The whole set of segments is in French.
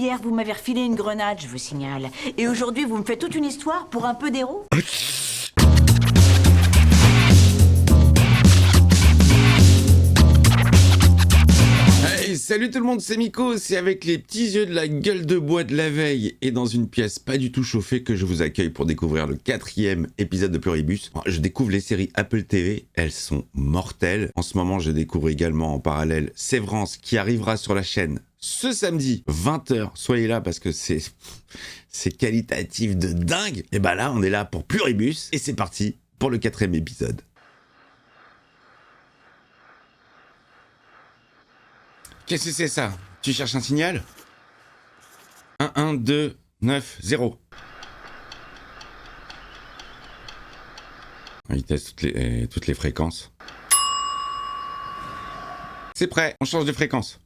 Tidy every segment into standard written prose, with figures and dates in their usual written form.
Hier, vous m'avez refilé une grenade, je vous signale. Et aujourd'hui, vous me faites toute une histoire pour un peu d'héros? Hey, salut tout le monde, c'est Miko, c'est avec les petits yeux de la gueule de bois de la veille et dans une pièce pas du tout chauffée que je vous accueille pour découvrir le 4e épisode de Pluribus. Je découvre les séries Apple TV, elles sont mortelles. En ce moment, je découvre également en parallèle Sévrance qui arrivera sur la chaîne ce samedi, 20h. Soyez là parce que c'est qualitatif de dingue. Et bah là, on est là pour Pluribus et c'est parti pour le 4e épisode. Qu'est-ce que c'est ça? Tu cherches un signal? 1, 1, 2, 9, 0. Il teste toutes les fréquences. C'est prêt, on change de fréquence.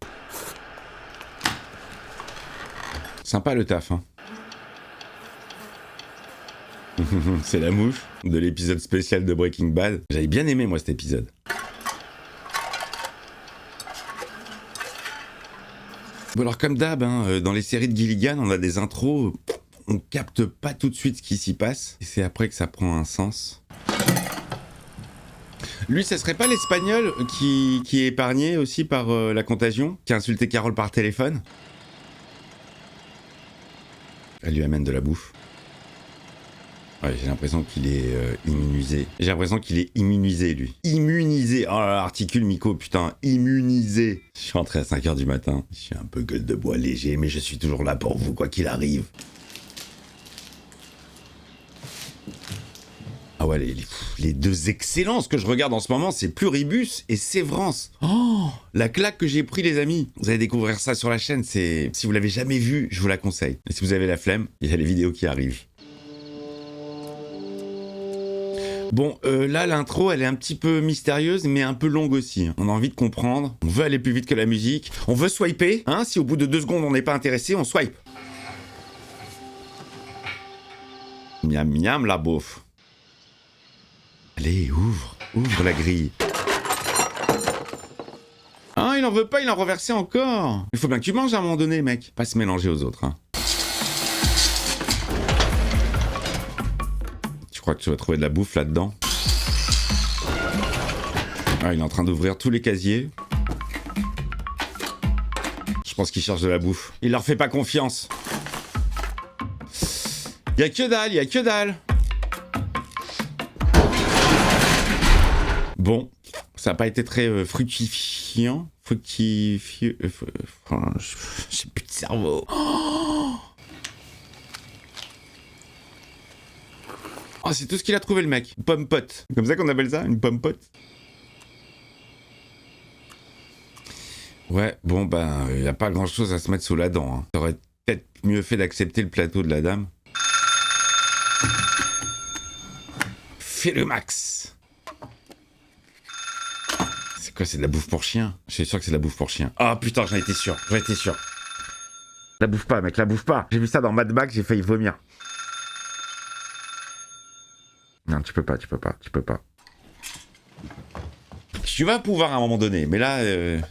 Sympa le taf, hein. C'est la mouche de l'épisode spécial de Breaking Bad. J'avais bien aimé moi cet épisode. Bon alors comme d'hab, dans les séries de Gilligan, on a des intros, on capte pas tout de suite ce qui s'y passe, et c'est après que ça prend un sens. Lui, ça serait pas l'Espagnol qui est épargné aussi par la contagion, qui a insulté Carole par téléphone? Elle lui amène de la bouffe. Ouais, j'ai l'impression qu'il est immunisé. J'ai l'impression qu'il est immunisé, lui. Immunisé. Oh là là, articule Miko, putain. Immunisé. Je suis rentré à 5h du matin. Je suis un peu gueule de bois léger, mais je suis toujours là pour vous, quoi qu'il arrive. Ah ouais, les deux excellences que je regarde en ce moment, c'est Pluribus et Sévrance. Oh, la claque que j'ai pris, les amis. Vous allez découvrir ça sur la chaîne. Si vous l'avez jamais vu, je vous la conseille. Et si vous avez la flemme, il y a les vidéos qui arrivent. Bon, là, l'intro, elle est un petit peu mystérieuse, mais un peu longue aussi. On a envie de comprendre. On veut aller plus vite que la musique. On veut swiper. Hein, si au bout de 2 secondes, on n'est pas intéressé, on swipe. Miam, miam, la beauf. Allez, ouvre la grille. Ah, il en veut pas, il en reversait encore. Il faut bien que tu manges à un moment donné, mec. Pas se mélanger aux autres, hein. Je crois que tu vas trouver de la bouffe là-dedans. Ah, il est en train d'ouvrir tous les casiers. Je pense qu'il cherche de la bouffe. Il leur fait pas confiance. Y'a que dalle. Bon, ça n'a pas été très fructifiant. J'ai plus de cerveau. Oh, c'est tout ce qu'il a trouvé, le mec. Une pomme pote. C'est comme ça qu'on appelle ça, une pomme pote. Ouais, bon, ben, il n'y a pas grand-chose à se mettre sous la dent. Hein. T'aurais peut-être mieux fait d'accepter le plateau de la dame. Fais le max. C'est quoi, c'est de la bouffe pour chien? Je suis sûr que c'est de la bouffe pour chien. Ah, putain, j'en étais sûr. La bouffe pas, mec, la bouffe pas. J'ai vu ça dans Mad Max, j'ai failli vomir. Non, tu peux pas. Tu vas pouvoir à un moment donné, mais là,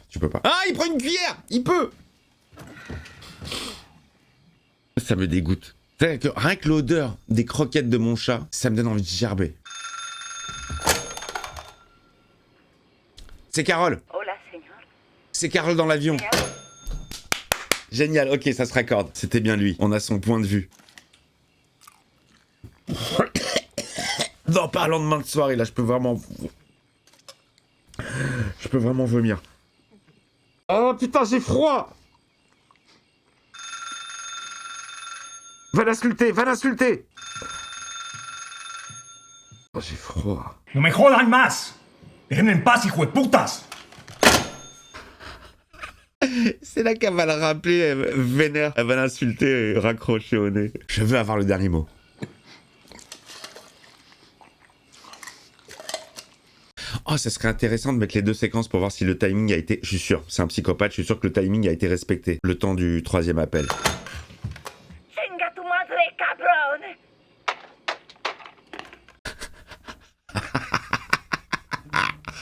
tu peux pas. Ah, il prend une cuillère! Il peut! Ça me dégoûte. C'est-à-dire que rien que l'odeur des croquettes de mon chat, ça me donne envie de gerber. C'est Carole. Hola, señor. C'est Carole dans l'avion. Génial, ok, ça se raccorde. C'était bien lui. On a son point de vue. Non, pas le lendemain de soirée, là, je peux vraiment vomir. Oh putain, j'ai froid! Va l'insulter! Oh, j'ai froid. ¡No me jodan más! ¡Déjenme en paz, hijo de putas! C'est là qu'elle va le rappeler, vénère. Elle va l'insulter et raccrocher au nez. Je veux avoir le dernier mot. Oh, ça serait intéressant de mettre les 2 séquences pour voir si le timing a été... Je suis sûr, c'est un psychopathe, je suis sûr que le timing a été respecté. Le temps du 3e appel. Venga tu madre, cabrón.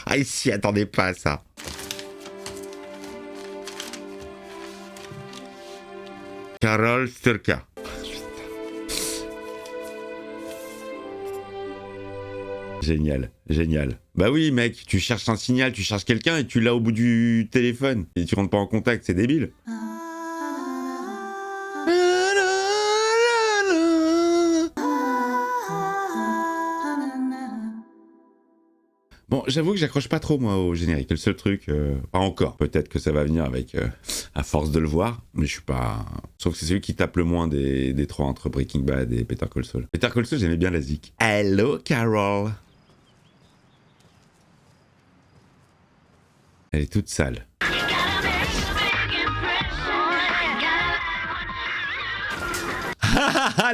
Ah, il s'y attendait pas à ça. Carole Sturka. Génial, génial. Bah oui, mec, tu cherches un signal, tu cherches quelqu'un et tu l'as au bout du téléphone. Et tu rentres pas en contact, c'est débile. Bon, j'avoue que j'accroche pas trop, moi, au générique. Le seul truc, pas encore. Peut-être que ça va venir avec, à force de le voir, mais je suis pas... Sauf que c'est celui qui tape le moins des trois entre Breaking Bad et Better Call Saul. Better Call Saul, j'aimais bien la zik. Hello, Carol. Elle est toute sale.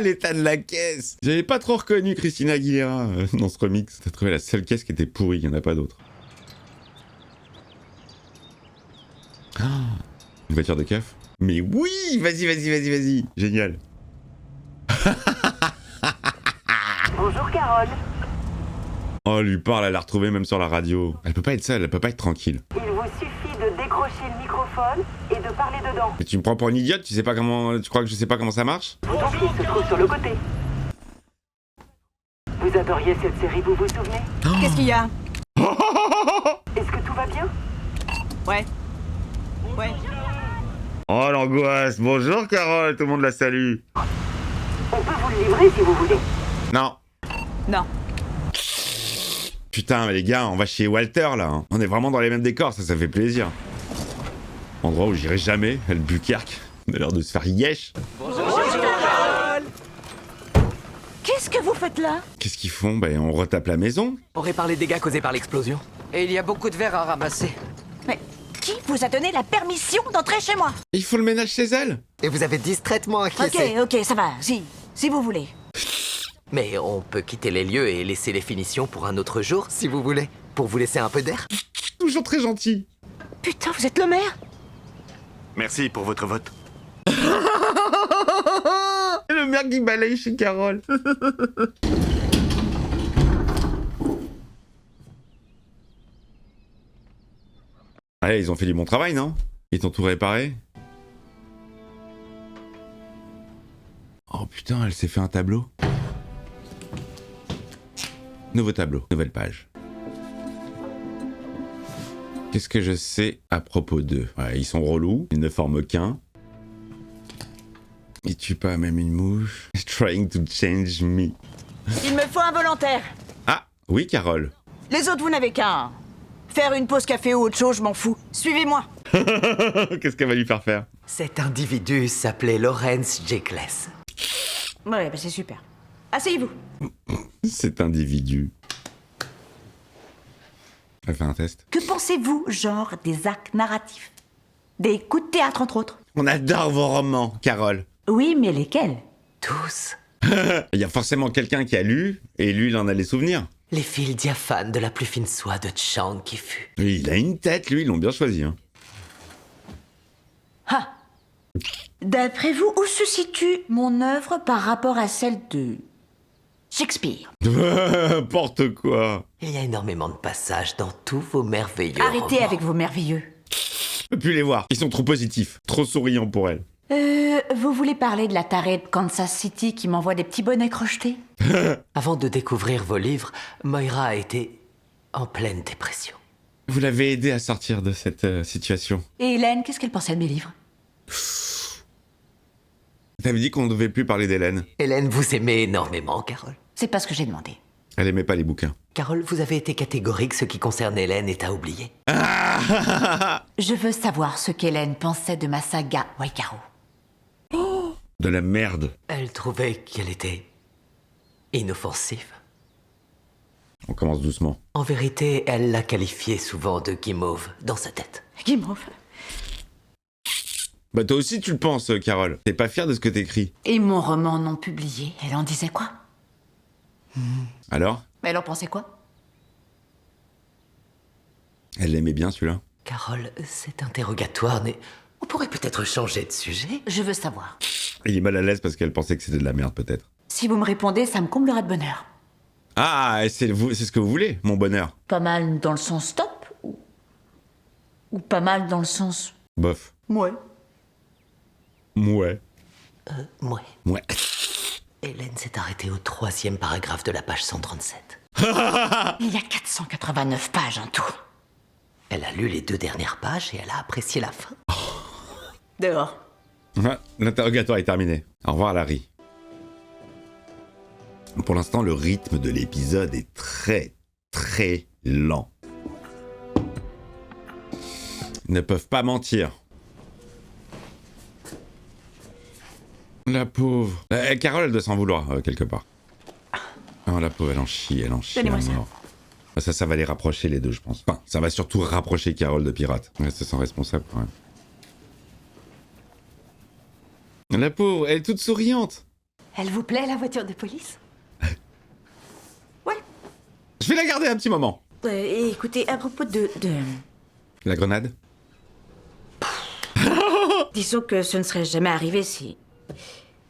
L'état de la caisse. J'avais pas trop reconnu Christina Aguilera dans ce remix. T'as trouvé la seule caisse qui était pourrie, il y en a pas d'autre. Ah, une voiture de keuf. Mais oui, vas-y. Génial. Bonjour Carole. Oh, lui parle, elle l'a retrouvée même sur la radio. Elle peut pas être seule, elle peut pas être tranquille. Il vous suffit de décrocher le microphone et de parler dedans. Mais tu me prends pour une idiote, tu sais pas comment... Tu crois que je sais pas comment ça marche? Bouton qui se trouve sur le côté. Vous adoriez cette série, vous vous souvenez? Qu'est-ce qu'il y a? Est-ce que tout va bien? Ouais. Oh, l'angoisse. Bonjour, Carole, tout le monde la salue. On peut vous le livrer si vous voulez. Non. Non. Putain, mais les gars, on va chez Walter, là. Hein. On est vraiment dans les mêmes décors, ça fait plaisir. Endroit où j'irai jamais, Albuquerque. On a l'air de se faire yesh. Qu'est-ce que vous faites là? Qu'est-ce qu'ils font? Ben, on retape la maison. On répare les dégâts causés par l'explosion. Et il y a beaucoup de verre à ramasser. Mais qui vous a donné la permission d'entrer chez moi? Il faut le ménage chez elle. Et vous avez distraitement acquiescé. Ok, ça va, si vous voulez. Mais on peut quitter les lieux et laisser les finitions pour un autre jour, si vous voulez. Pour vous laisser un peu d'air. Toujours très gentil. Putain, vous êtes le maire? Merci pour votre vote. Le maire qui balaye chez Carole. Allez, ils ont fait du bon travail, non? Ils t'ont tout réparé? Oh putain, elle s'est fait un tableau. Nouveau tableau, nouvelle page. Qu'est-ce que je sais à propos d'eux? Ouais, ils sont relous, ils ne forment qu'un. Ils tuent pas même une mouche. Trying to change me. Il me faut un volontaire. Ah, oui, Carole. Les autres, vous n'avez qu'un. Faire une pause café ou autre chose, je m'en fous. Suivez-moi. Qu'est-ce qu'elle va lui faire faire? Cet individu s'appelait Lawrence Jekyll. Ouais, bah c'est super. Asseyez-vous. Cet individu. Elle fait un test. Que pensez-vous, genre, des arcs narratifs? Des coups de théâtre, entre autres? On adore vos romans, Carole. Oui, mais lesquels? Tous. Il y a forcément quelqu'un qui a lu, et lui, il en a les souvenirs. Les fils diaphanes de la plus fine soie de Chang qui fut. Oui, il a une tête, lui, ils l'ont bien choisi. Hein. Ah. D'après vous, où se situe mon œuvre par rapport à celle de Shakespeare? N'importe quoi. Il y a énormément de passages dans tous vos merveilleux Arrêtez romans. avec vos merveilleux. Je peux plus les voir. Ils sont trop positifs, trop souriants pour elle. Vous voulez parler de la tarée de Kansas City qui m'envoie des petits bonnets crochetés? Avant de découvrir vos livres, Moira a été en pleine dépression. Vous l'avez aidé à sortir de cette situation. Et Hélène, qu'est-ce qu'elle pensait de mes livres? T'avais dit qu'on ne devait plus parler d'Hélène. Hélène, vous aimez énormément, Carole. C'est pas ce que j'ai demandé. Elle aimait pas les bouquins. Carole, vous avez été catégorique, ce qui concerne Hélène est à oublier. Je veux savoir ce qu'Hélène pensait de ma saga Waikaru. De la merde. Elle trouvait qu'elle était inoffensive. On commence doucement. En vérité, elle l'a qualifiée souvent de guimauve dans sa tête. Guimauve. Bah toi aussi tu le penses, Carole. T'es pas fière de ce que t'écris. Et mon roman non publié, elle en disait quoi? Alors? Elle en pensait quoi? Elle l'aimait bien celui-là. Carole, cet interrogatoire n'est... On pourrait peut-être changer de sujet. Je veux savoir. Il est mal à l'aise parce qu'elle pensait que c'était de la merde peut-être. Si vous me répondez, ça me comblera de bonheur. Ah, c'est ce que vous voulez, mon bonheur. Pas mal dans le sens stop ou pas mal dans le sens... Bof. Ouais. Ouais. Ouais. Ouais. Hélène s'est arrêtée au 3e paragraphe de la page 137. Il y a 489 pages en tout. Elle a lu les 2 dernières pages et elle a apprécié la fin. Dehors. Ouais, l'interrogatoire est terminé. Au revoir Larry. Pour l'instant, le rythme de l'épisode est très, très lent. Ils ne peuvent pas mentir. La pauvre. Carole, elle doit s'en vouloir, quelque part. Oh, la pauvre, elle en chie à Donnez-moi ça. mort. Ça va les rapprocher, les deux, je pense. Enfin, ça va surtout rapprocher Carole de Pirate. Elle se sent responsable, quand même. La pauvre, elle est toute souriante. Elle vous plaît, la voiture de police? Ouais. Je vais la garder un petit moment. Écoutez, à propos de... La grenade? Disons que ce ne serait jamais arrivé si...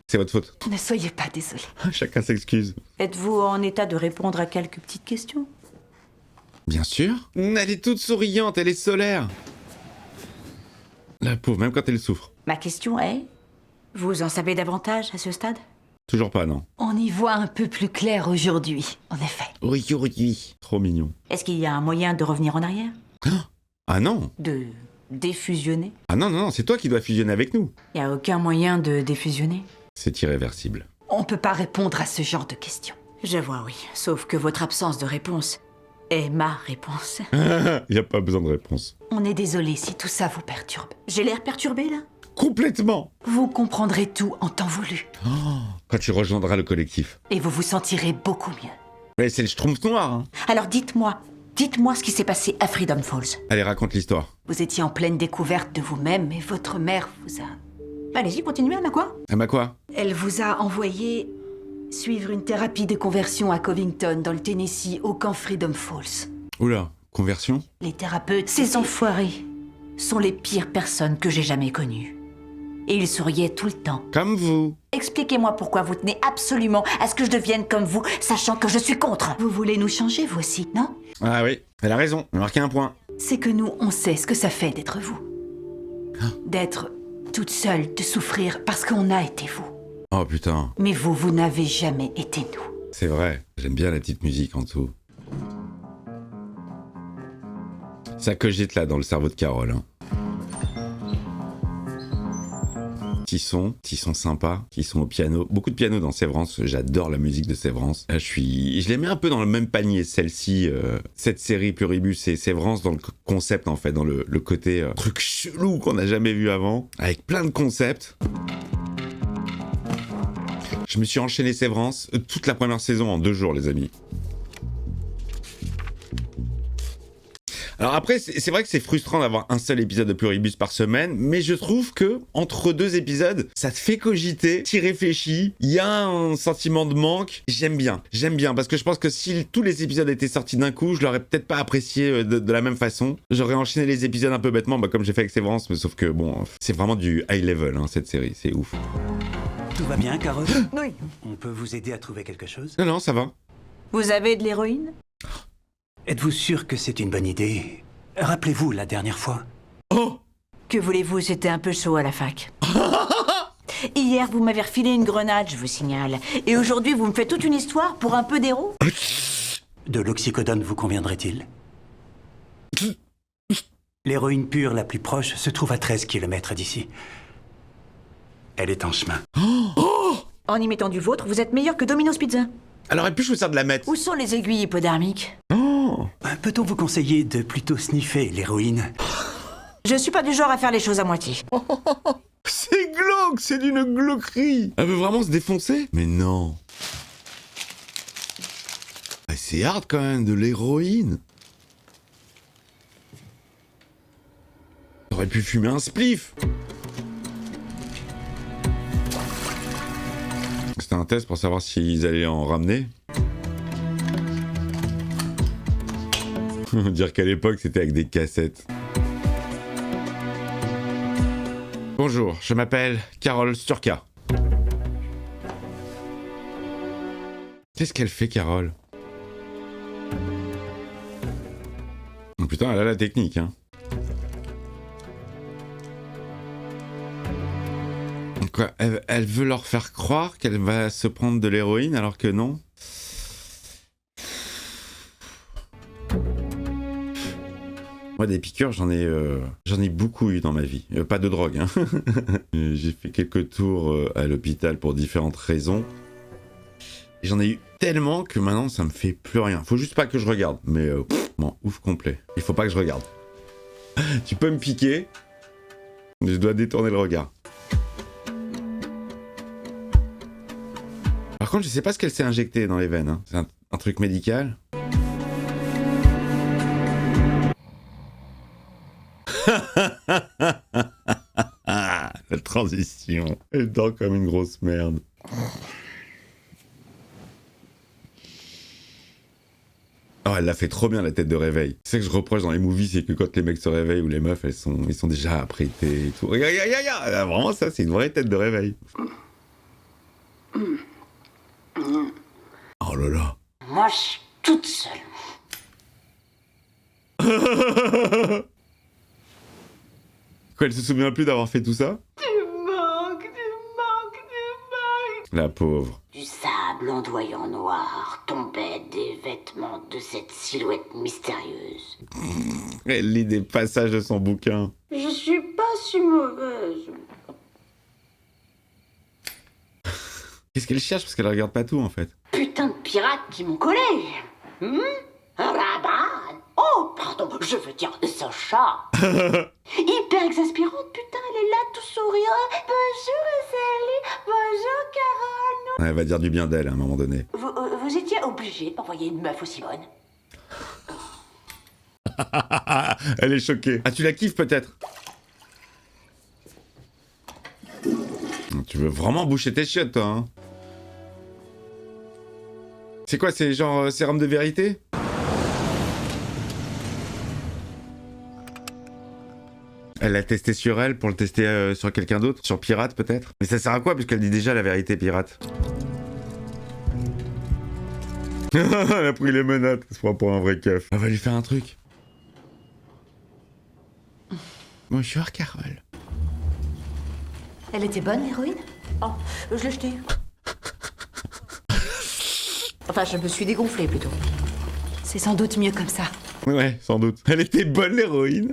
C'est votre faute. Ne soyez pas désolé. Chacun s'excuse. Êtes-vous en état de répondre à quelques petites questions? Bien sûr. Elle est toute souriante, elle est solaire. La pauvre, même quand elle souffre. Ma question est... Vous en savez davantage à ce stade? Toujours pas, non. On y voit un peu plus clair aujourd'hui, en effet. Oui. Trop mignon. Est-ce qu'il y a un moyen de revenir en arrière? Ah non. De défusionner? Ah non, c'est toi qui dois fusionner avec nous. Il n'y a aucun moyen de défusionner? C'est irréversible. On peut pas répondre à ce genre de questions. Je vois, oui. Sauf que votre absence de réponse est ma réponse. Y a pas besoin de réponse. On est désolé si tout ça vous perturbe. J'ai l'air perturbée, là? Complètement. Vous comprendrez tout en temps voulu. Quand tu rejoindras le collectif. Et vous vous sentirez beaucoup mieux. Mais c'est le Schtroumpf noir, hein. Alors dites-moi ce qui s'est passé à Freedom Falls. Allez, raconte l'histoire. Vous étiez en pleine découverte de vous-même et votre mère vous a... Allez-y, continuez, Anna, quoi? Ah bah quoi? Elle vous a envoyé suivre une thérapie de conversion à Covington, dans le Tennessee, au camp Freedom Falls. Oula, conversion? Les thérapeutes... Ces enfoirés sont les pires personnes que j'ai jamais connues. Et ils souriaient tout le temps. Comme vous. Expliquez-moi pourquoi vous tenez absolument à ce que je devienne comme vous, sachant que je suis contre. Vous voulez nous changer, vous aussi, non? Ah oui, elle a raison. Marquez un point. C'est que nous, on sait ce que ça fait d'être vous. D'être toute seule, de souffrir parce qu'on a été vous. Oh putain, Mais vous n'avez jamais été nous. c'est vrai. J'aime bien la petite musique en dessous. Ça cogite là dans le cerveau de Carole, hein. Petits sons sympas, qui sont au piano. Beaucoup de piano dans Sévrance, j'adore la musique de Sévrance. Je les mets un peu dans le même panier, celle-ci, cette série Pluribus et Sévrance, dans le concept en fait, dans le côté truc chelou qu'on n'a jamais vu avant, avec plein de concepts. Je me suis enchaîné Sévrance, toute la première saison en 2 jours les amis. Alors après, c'est vrai que c'est frustrant d'avoir un seul épisode de Pluribus par semaine, mais je trouve que entre 2 épisodes, ça te fait cogiter, t'y réfléchis, il y a un sentiment de manque. J'aime bien, parce que je pense que si tous les épisodes étaient sortis d'un coup, je l'aurais peut-être pas apprécié de la même façon. J'aurais enchaîné les épisodes un peu bêtement, comme j'ai fait avec Sévrance, mais sauf que bon, c'est vraiment du high level, hein, cette série, c'est ouf. Tout va bien, Carole? Oui. On peut vous aider à trouver quelque chose? Non, ça va. Vous avez de l'héroïne? Êtes-vous sûr que c'est une bonne idée? Rappelez-vous la dernière fois. Oh! Que voulez-vous, c'était un peu chaud à la fac. Hier, vous m'avez refilé une grenade, je vous signale. Et aujourd'hui, vous me faites toute une histoire pour un peu d'héros? De l'oxycodone vous conviendrait-il? L'héroïne pure la plus proche se trouve à 13 km d'ici. Elle est en chemin. En y mettant du vôtre, vous êtes meilleur que Domino's Pizza. Elle aurait pu choisir de la mettre. Où sont les aiguilles hypodermiques? Oh! Peut-on vous conseiller de plutôt sniffer l'héroïne? Je suis pas du genre à faire les choses à moitié. C'est glauque, c'est d'une glauquerie. Elle veut vraiment se défoncer? Mais non. Ah, c'est hard quand même, de l'héroïne. T'aurais pu fumer un spliff. C'était un test pour savoir s'ils allaient en ramener. Dire qu'à l'époque c'était avec des cassettes. Bonjour, je m'appelle Carole Sturka. Qu'est-ce qu'elle fait, Carole? Oh, putain, elle a la technique, hein. Quoi, elle veut leur faire croire qu'elle va se prendre de l'héroïne alors que non? Moi, des piqûres, j'en ai beaucoup eu dans ma vie. Pas de drogue, hein. J'ai fait quelques tours à l'hôpital pour différentes raisons. Et j'en ai eu tellement que maintenant, ça me fait plus rien. Faut juste pas que je regarde. Mais bon, ouf complet. Il faut pas que je regarde. Tu peux me piquer, mais je dois détourner le regard. Par contre, je sais pas ce qu'elle s'est injecté dans les veines. Hein. C'est un truc médical. La transition. Elle dort comme une grosse merde. Oh, elle l'a fait trop bien, la tête de réveil. C'est ça que je reproche dans les movies, c'est que quand les mecs se réveillent ou les meufs, ils sont déjà apprêtés et tout. Regarde, vraiment ça, c'est une vraie tête de réveil. Oh là là. Moi, je suis toute seule. Quoi, elle se souvient plus d'avoir fait tout ça? Tu manques. La pauvre. Du sable ondoyant noir tombait des vêtements de cette silhouette mystérieuse. Elle lit des passages de son bouquin. Je suis pas si mauvaise. Qu'est-ce qu'elle cherche? Parce qu'elle regarde pas tout en fait. Putain de pirates qui m'ont collé. Rabat. Oh, pardon, je veux dire Sacha. Hyper exaspérante, putain, elle est là tout souriant. Bonjour Sally, bonjour Carole. Elle va dire du bien d'elle à un moment donné. Vous étiez obligé de m'envoyer une meuf aussi bonne. Elle est choquée. Ah, tu la kiffes peut-être? Tu veux vraiment boucher tes chiottes, toi, hein? C'est quoi, c'est genre sérum de vérité? Elle l'a testé sur elle pour le tester sur quelqu'un d'autre? Sur Pirate peut-être? Mais ça sert à quoi puisqu'elle dit déjà la vérité Pirate? Elle a pris les menottes, elle se prend pour un vrai keuf. On va lui faire un truc. Bonjour Carole. Elle était bonne, l'héroïne? Oh, je l'ai jetée. Enfin, je me suis dégonflée plutôt. C'est sans doute mieux comme ça. Ouais, sans doute. Elle était bonne l'héroïne.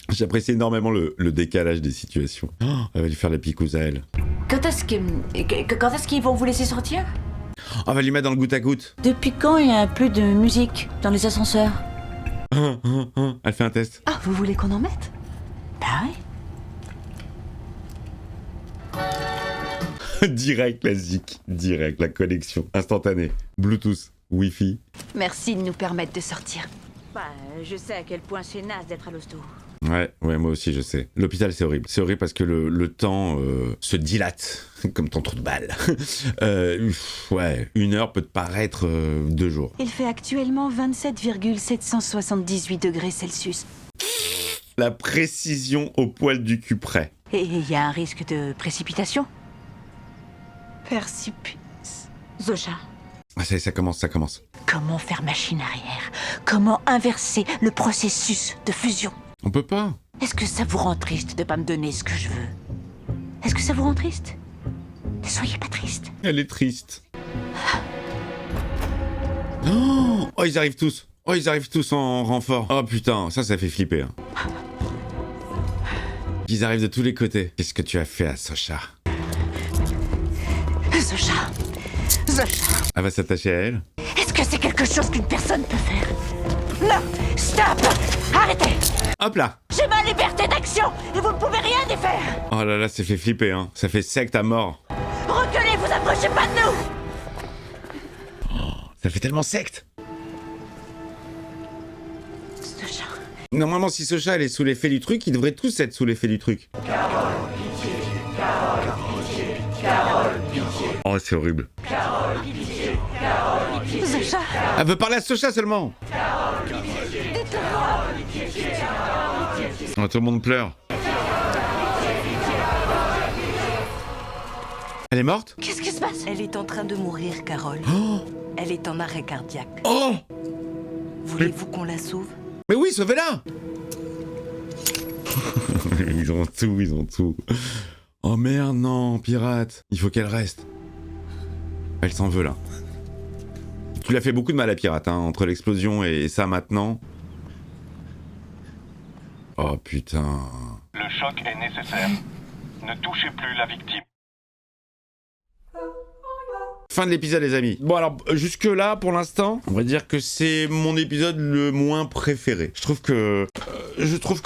J'apprécie énormément le décalage des situations. Oh, elle va lui faire la picouse à elle. Quand est-ce qu'ils vont vous laisser sortir? Oh, on va lui mettre dans le goutte à goutte. Depuis quand il y a plus de musique dans les ascenseurs? Elle fait un test. Ah, vous voulez qu'on en mette? Bah oui. Direct la zik. Direct, la connexion. Instantanée. Bluetooth. Wi-Fi. Merci de nous permettre de sortir. Bah, je sais à quel point c'est naze d'être à l'hosto. Ouais, moi aussi je sais. L'hôpital c'est horrible. C'est horrible parce que le temps se dilate comme ton trou de balle. Ouais, 1 heure peut te paraître 2 jours. Il fait actuellement 27,778 degrés Celsius. La précision au poil du cul près. Et il y a un risque de précipitation? Percipice. Zosha, Ah, ça commence. comment faire machine arrière? Comment inverser le processus de fusion? On peut pas. Est-ce que ça vous rend triste de pas me donner ce que je veux? Est-ce que ça vous rend triste? Ne soyez pas triste. Elle est triste. Oh, ils arrivent tous. Oh, ils arrivent tous en renfort. Oh putain, ça fait flipper. Hein. Ils arrivent de tous les côtés. Qu'est-ce que tu as fait à Sacha? Zosha, Elle va s'attacher à elle. est-ce que c'est quelque chose qu'une personne peut faire? Non, stop, arrêtez. Hop là. J'ai ma liberté d'action et vous ne pouvez rien y faire. Oh là là, ça fait flipper, hein. Ça fait secte à mort. Reculez, vous approchez pas de nous. Ça fait tellement secte. Zosha. Normalement, si Sacha elle est sous l'effet du truc, ils devraient tous être sous l'effet du truc. Oh, c'est horrible. Zosha. Elle veut parler à Sacha seulement. Oh, tout le monde pleure. Elle est morte? Qu'est-ce qui se passe? Elle est en train de mourir, Carole. Oh, Elle est en arrêt cardiaque. oh. Voulez-vous qu'on la sauve? Mais oui, sauvez-la. Ils ont tout, ils ont tout. Oh merde, non, pirate. Il faut qu'elle reste. Elle s'en veut là. Tu l'as fait beaucoup de mal à pirate, hein, entre l'explosion et ça maintenant. Oh putain. Le choc est nécessaire. Ne touchez plus la victime. Fin de l'épisode, les amis. Bon, alors, jusque là, pour l'instant, on va dire que c'est mon épisode le moins préféré. Je trouve que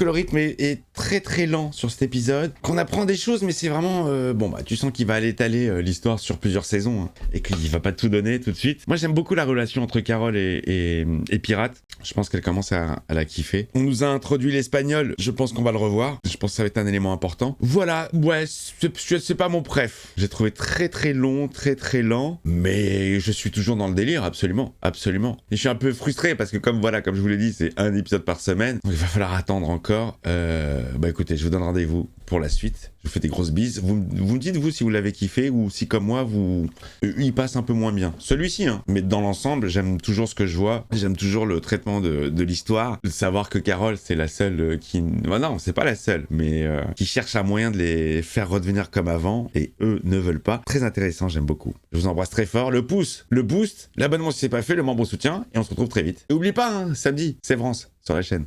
le rythme est très très lent sur cet épisode. Qu'on apprend des choses, mais c'est vraiment... bon, bah, tu sens qu'il va aller étaler l'histoire sur plusieurs saisons, hein, et qu'il va pas tout donner tout de suite. Moi, j'aime beaucoup la relation entre Carole et Pirate. Je pense qu'elle commence à la kiffer. On nous a introduit l'espagnol. Je pense qu'on va le revoir. Je pense que ça va être un élément important. Voilà, ouais, c'est pas mon préf. J'ai trouvé très très long, très très lent. Mais je suis toujours dans le délire, absolument, absolument. Et je suis un peu frustré parce que comme je vous l'ai dit, c'est un épisode par semaine. Donc il va falloir attendre encore. Bah écoutez, je vous donne rendez-vous pour la suite. Je vous fais des grosses bises. Vous me dites, vous, si vous l'avez kiffé ou si, comme moi, il passe un peu moins bien. Celui-ci, hein. Mais dans l'ensemble, j'aime toujours ce que je vois. J'aime toujours le traitement de l'histoire. De savoir que Carole, c'est la seule qui... Bah non, c'est pas la seule, mais qui cherche un moyen de les faire redevenir comme avant. Et eux ne veulent pas. Très intéressant, j'aime beaucoup. Je vous embrasse très fort. Le pouce, le boost, l'abonnement si c'est pas fait, le membre soutien. Et on se retrouve très vite. Et n'oublie pas, hein, samedi, Sévrance sur la chaîne.